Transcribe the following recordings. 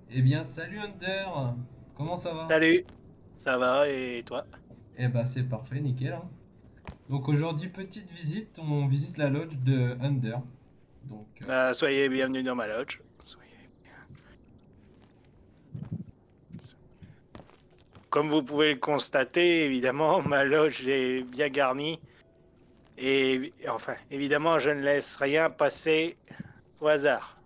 Eh bien, salut Hunter! Comment ça va? Salut, ça va et toi? Eh ben, c'est parfait, nickel, hein. Donc aujourd'hui, petite visite, on visite la lodge de Hunter. Donc, Soyez bienvenus dans ma lodge. Comme vous pouvez le constater, évidemment, ma loge est bien garnie et enfin, évidemment, je ne laisse rien passer au hasard.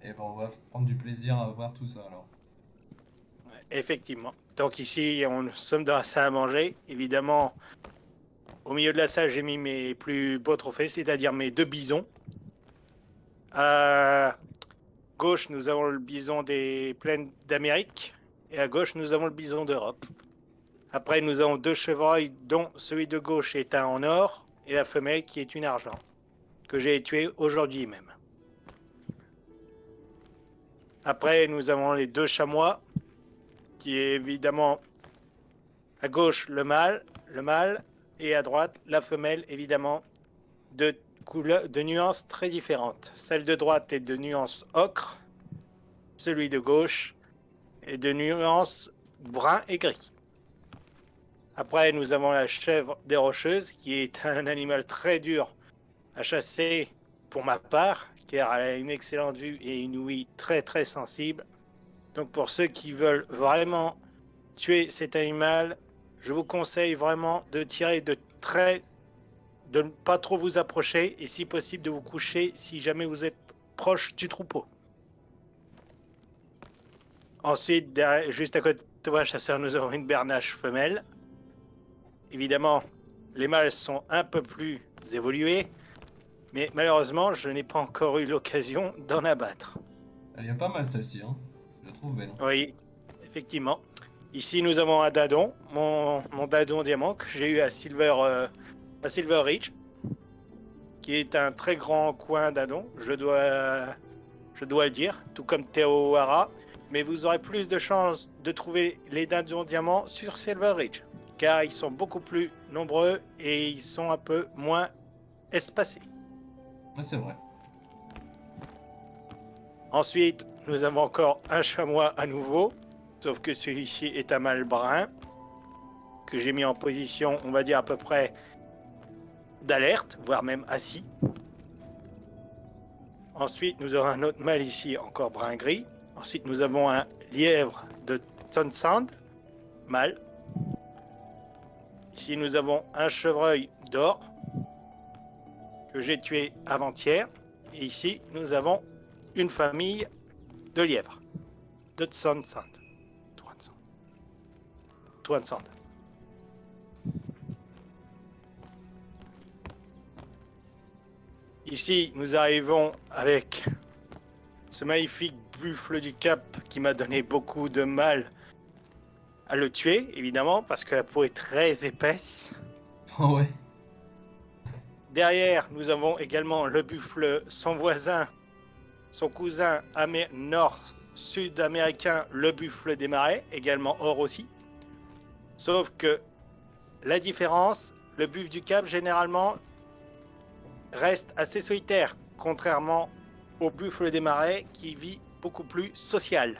eh ben, on va prendre du plaisir à voir tout ça alors. Effectivement. Donc ici, nous sommes dans la salle à manger. Évidemment, au milieu de la salle, j'ai mis mes plus beaux trophées, c'est-à-dire mes deux bisons. À gauche, nous avons le bison des plaines d'Amérique et à gauche, nous avons le bison d'Europe. Après, nous avons deux chevreuils, dont celui de gauche est un en or et la femelle qui est une argent, que j'ai tué aujourd'hui même. Après, nous avons les deux chamois, qui est évidemment à gauche le mâle, et à droite la femelle, évidemment, de de nuances très différentes. Celle de droite est de nuance ocre, celui de gauche est de nuance brun et gris. Après, nous avons la chèvre des Rocheuses, qui est un animal très dur à chasser pour ma part, car elle a une excellente vue et une ouïe très très sensible. Donc pour ceux qui veulent vraiment tuer cet animal, je vous conseille vraiment de tirer de ne pas trop vous approcher et si possible de vous coucher si jamais vous êtes proche du troupeau. Ensuite, juste à côté de toi, chasseur, nous avons une bernache femelle. Évidemment, les mâles sont un peu plus évolués, mais malheureusement, je n'ai pas encore eu l'occasion d'en abattre. Elle est pas mal celle-ci, hein. Je la trouve belle, hein. Oui, effectivement. Ici, nous avons un dadon, mon dadon diamant que j'ai eu à Silver Ridge, qui est un très grand coin dadon, je dois le dire, tout comme Teo Hara. Mais vous aurez plus de chances de trouver les dadons diamants sur Silver Ridge, car ils sont beaucoup plus nombreux et ils sont un peu moins espacés. Ouais, c'est vrai. Ensuite, nous avons encore un chamois à nouveau, sauf que celui-ci est un mâle brun, que j'ai mis en position, on va dire à peu près d'alerte, voire même assis. Ensuite, nous avons un autre mâle ici, encore brun-gris. Ensuite, nous avons un lièvre de Tonsand, mâle. Ici, nous avons un chevreuil d'or que j'ai tué avant-hier. Et ici, nous avons une famille de lièvres de Tonsand. Tonsand. Ici, nous arrivons avec ce magnifique buffle du Cap qui m'a donné beaucoup de mal à le tuer, évidemment, parce que la peau est très épaisse. Oh ouais. Derrière, nous avons également le buffle, son voisin, son cousin nord-sud-américain, le buffle des marais, également or aussi. Sauf que la différence, le buffle du Cap, généralement, reste assez solitaire, contrairement au buffle des marais qui vit beaucoup plus social.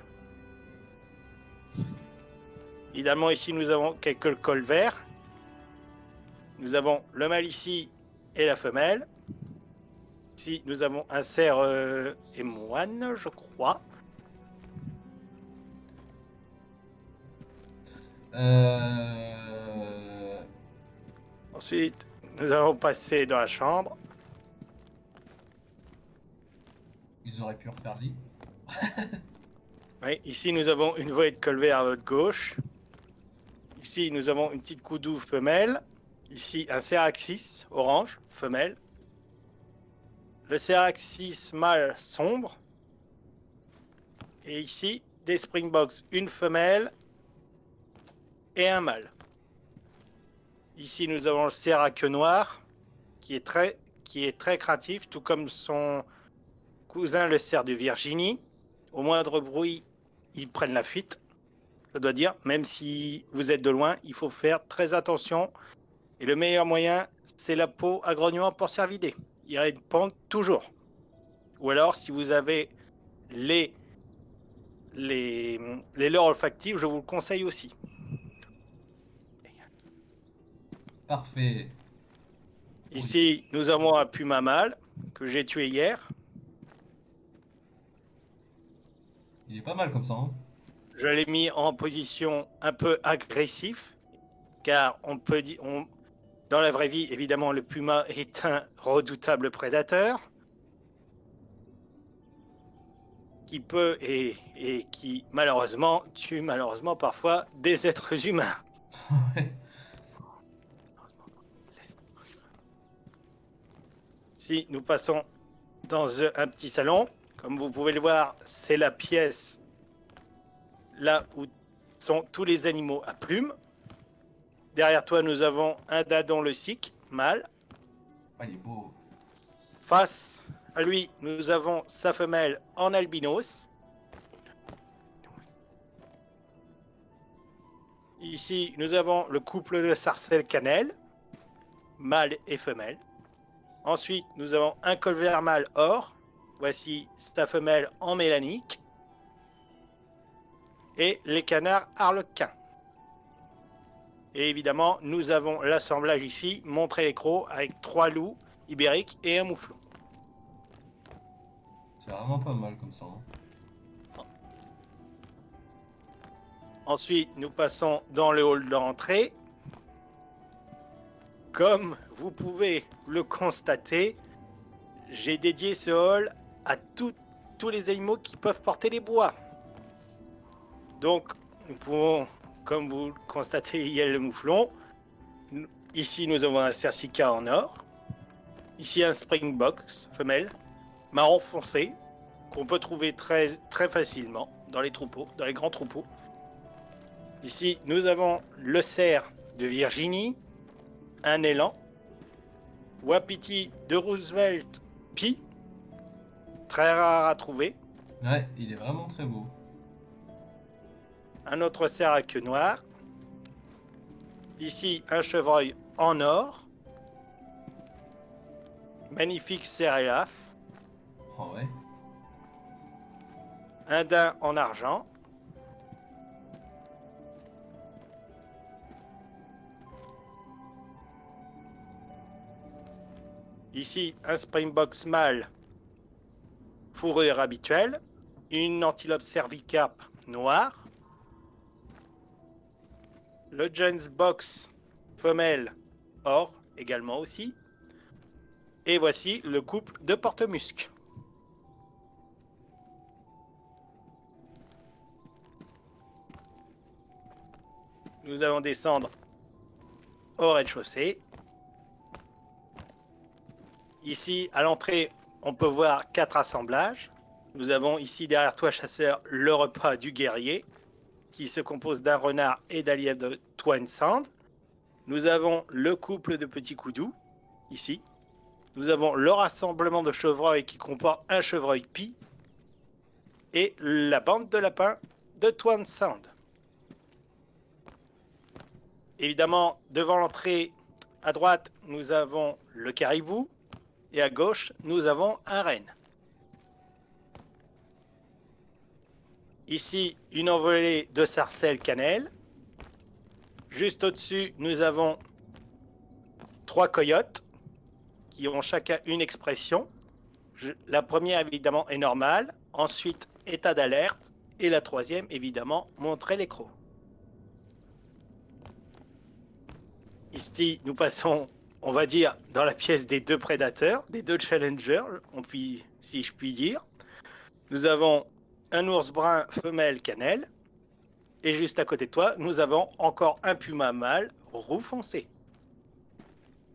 Évidemment, ici, nous avons quelques cols verts. Nous avons le mâle ici et la femelle. Ici, nous avons un cerf et moine, je crois. Euh... Ensuite, nous allons passer dans la chambre. Ils auraient pu refaire lit. Oui, ici, nous avons une volée de col vert à votre gauche. Ici, nous avons une petite coudou femelle. Ici, un Ceraxis orange, femelle. Le Ceraxis mâle sombre. Et ici, des Springboks, une femelle et un mâle. Ici, nous avons le cerf à queue noire, qui est très craintif, tout comme son cousin, le cerf de Virginie. Au moindre bruit, ils prennent la fuite, je dois dire. Même si vous êtes de loin, il faut faire très attention. Et le meilleur moyen, c'est la peau à grognement pour cervider. Ils répondent toujours. Ou alors, si vous avez les les leurres olfactives, je vous le conseille aussi. Parfait. Ici, nous avons un puma mâle que j'ai tué hier. Il est pas mal comme ça, hein. Je l'ai mis en position un peu agressif, car on peut dire, dans la vraie vie, évidemment, le puma est un redoutable prédateur qui peut et qui malheureusement tue parfois des êtres humains. Ouais. Si nous passons dans un petit salon, comme vous pouvez le voir, c'est la pièce là où sont tous les animaux à plumes. Derrière toi, nous avons un dadon le sikh, mâle. Ah, il est beau. Face à lui, nous avons sa femelle en albinos. Ici, nous avons le couple de sarcelles cannelle, mâle et femelle. Ensuite, nous avons un colvert mâle or. Voici sa femelle en mélanique. Et les canards harlequins. Et évidemment, nous avons l'assemblage ici, montré les crocs, avec 3 loups ibériques et un mouflon. C'est vraiment pas mal comme ça, hein. Ensuite, nous passons dans le hall d'entrée. Comme vous pouvez le constater, j'ai dédié ce hall à tous les animaux qui peuvent porter les bois. Donc, nous pouvons, comme vous le constatez, il y a le mouflon. Ici, nous avons un cercica en or. Ici, un springboks femelle, marron foncé, qu'on peut trouver très, très facilement dans les troupeaux, dans les grands troupeaux. Ici, nous avons le cerf de Virginie, un élan, wapiti de Roosevelt Pi, très rare à trouver, Ouais, il est vraiment très beau. un autre cerf à queue noire, ici un chevreuil en or, magnifique cerf élaphe, Oh ouais. un daim en argent, ici un springboks mâle fourrure habituelle, une antilope cervicarpe noire, le Jones Box femelle or également aussi, et voici le couple de porte-musc. Nous allons descendre au rez-de-chaussée. Ici, à l'entrée, on peut voir 4 assemblages. Nous avons ici derrière toi, chasseur, le repas du guerrier, qui se compose d'un renard et d'un lièvre de Twin Sand. Nous avons le couple de petits coudous, ici. Nous avons le rassemblement de chevreuils qui comporte un chevreuil pie et la bande de lapins de Twin Sand. Évidemment, devant l'entrée, à droite, nous avons le caribou et à gauche, nous avons un renne. Ici, une envolée de sarcelles cannelle. Juste au-dessus, nous avons 3 coyotes qui ont chacun une expression. La première, évidemment, est normale. Ensuite, état d'alerte. Et la troisième, évidemment, montrer les crocs. Ici, nous passons, on va dire, dans la pièce des 2 prédateurs, des 2 challengers, si je puis dire. Nous avons un ours brun femelle cannelle. Et juste à côté de toi, nous avons encore un puma mâle roux foncé.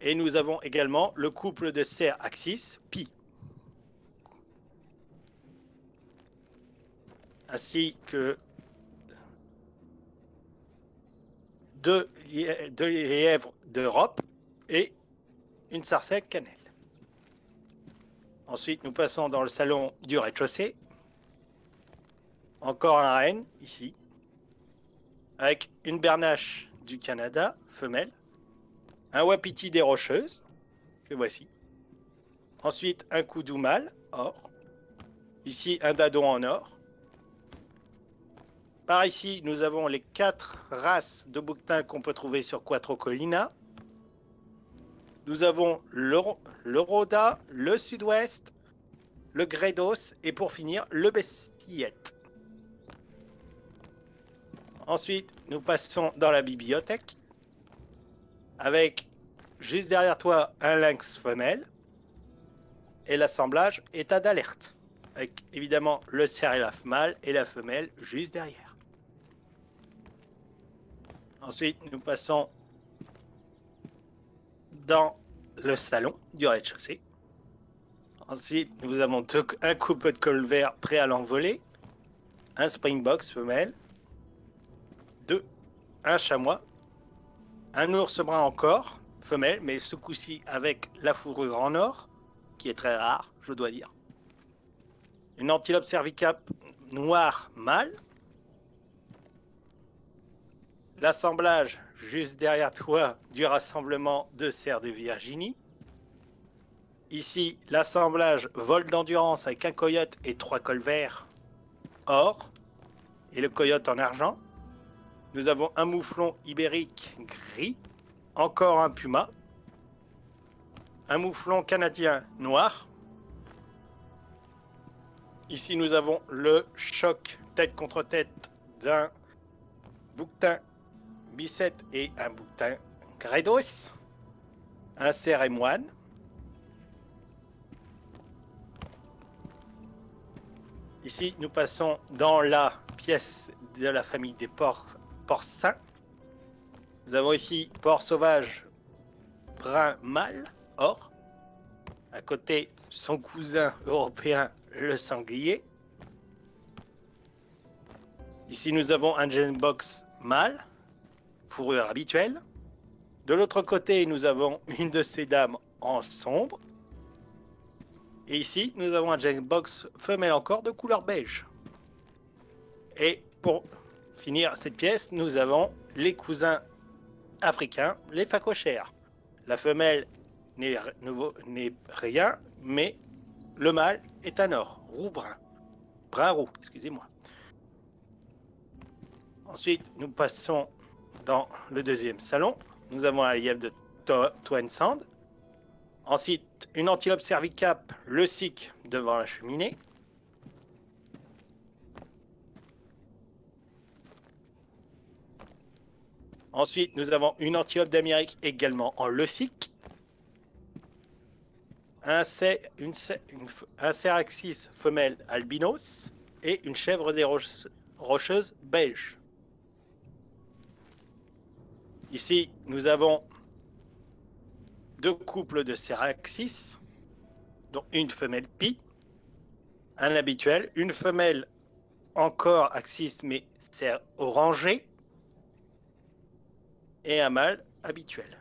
Et nous avons également le couple de cerfs Axis Pi. Ainsi que 2 lièvres d'Europe et une sarcelle cannelle. Ensuite, nous passons dans le salon du rez-de-chaussée. Encore un renne, ici, avec une bernache du Canada, femelle, un wapiti des Rocheuses, que voici. Ensuite, un koudou mâle, or. Ici, un dadon en or. Par ici, nous avons les 4 races de bouquetins qu'on peut trouver sur Quattro Collina. Nous avons le Rhoda, le Sud-Ouest, le Gredos et pour finir, le Bessillette. Ensuite, nous passons dans la bibliothèque avec juste derrière toi un lynx femelle et l'assemblage état d'alerte avec évidemment le cerf mâle et la femelle juste derrière. Ensuite, nous passons dans le salon du rez-de-chaussée. Ensuite, nous avons un couple de col vert prêt à l'envoler, un springbox femelle, un chamois, un ours brun encore, femelle, mais ce coup-ci avec la fourrure en or, qui est très rare, je dois dire. Une antilope cervicale noire mâle. L'assemblage juste derrière toi du rassemblement de cerfs de Virginie. Ici, l'assemblage vol d'endurance avec un coyote et 3 cols verts or et le coyote en argent. Nous avons un mouflon ibérique gris, encore un puma, un mouflon canadien noir. Ici, nous avons le choc tête contre tête d'un bouquetin bicette et un bouquetin gredos, un cerf et moine. Ici, nous passons dans la pièce de la famille des porcins. Nous avons ici porc sauvage brun mâle, or. À côté, son cousin européen, le sanglier. Ici, nous avons un Genbox mâle, fourrure habituelle. De l'autre côté, nous avons une de ces dames en sombre. Et ici, nous avons un Genbox femelle encore de couleur beige. Et pour finir cette pièce, nous avons les cousins africains, les phacochères. La femelle n'est rien, mais le mâle est un or, brun roux, excusez-moi. Ensuite, nous passons dans le deuxième salon. Nous avons un lièvre de Twin Sand. Ensuite, une antilope cervicape, le sic devant la cheminée. Ensuite, nous avons une antilope d'Amérique également en le sic. Un ceraxis femelle albinos et une chèvre des rocheuses beige. Ici, nous avons 2 couples de ceraxis, dont une femelle pie, un habituel, une femelle encore axis mais cerf orangé, et un mâle habituel.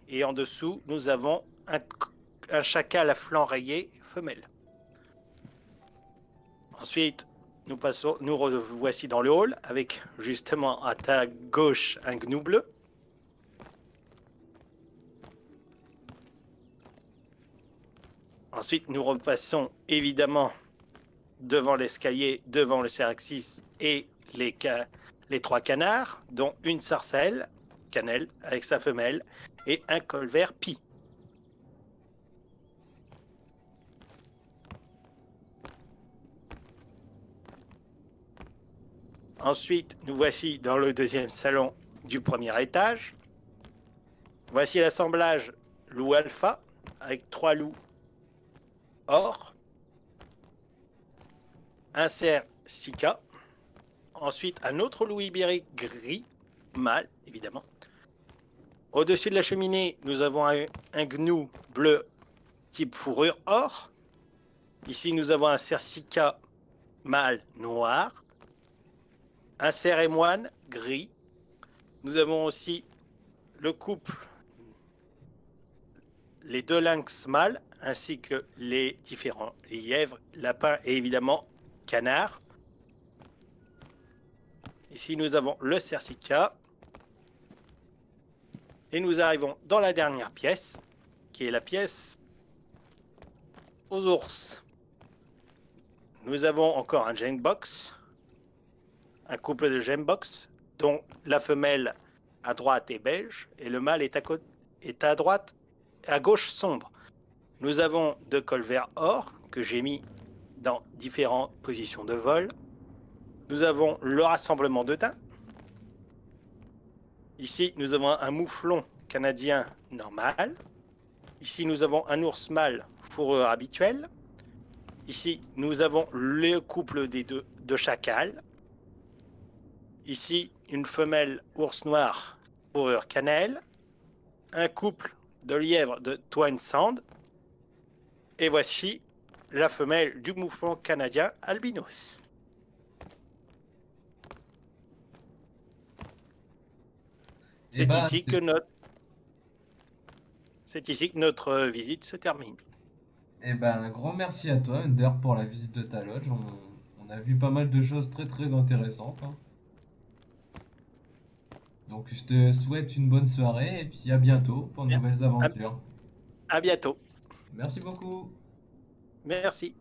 Et en dessous, nous avons un chacal à flanc rayé femelle. Ensuite, nous voici dans le hall avec justement à ta gauche un gnou bleu. Ensuite, nous repassons évidemment devant l'escalier, devant le ceraxis et les 3 canards, dont une sarcelle, cannelle, avec sa femelle, et un colvert pie. Ensuite, nous voici dans le deuxième salon du premier étage. Voici l'assemblage loup alpha, avec 3 loups or, un cerf sika, ensuite un autre loup ibérique gris, mâle évidemment. Au-dessus de la cheminée, nous avons un gnou bleu type fourrure or. Ici, nous avons un cerf sika mâle noir, un cerf et moine gris. Nous avons aussi le couple, les 2 lynx mâles, ainsi que les différents lièvres, lapins et évidemment canards. Ici, nous avons le cerf sika. Et nous arrivons dans la dernière pièce, qui est la pièce aux ours. Nous avons encore un Genbox un couple de gembox dont la femelle à droite est beige et le mâle est à droite, à gauche sombre. Nous avons 2 cols verts or que j'ai mis dans différentes positions de vol. Nous avons le rassemblement de daims. Ici, nous avons un mouflon canadien normal. Ici, nous avons un ours mâle fourrure habituelle. Ici, nous avons le couple des deux de chacal. Ici, une femelle ours noir fourrure cannelle. Un couple de lièvres de Twine Sand. Et voici la femelle du mouflon canadien albinos. C'est ici que notre visite se termine. Eh ben, un grand merci à toi, Under, pour la visite de ta lodge. On a vu pas mal de choses très très intéressantes, hein. Donc je te souhaite une bonne soirée et puis à bientôt pour de Bien. nouvelles aventures. À bientôt. Merci beaucoup. Merci.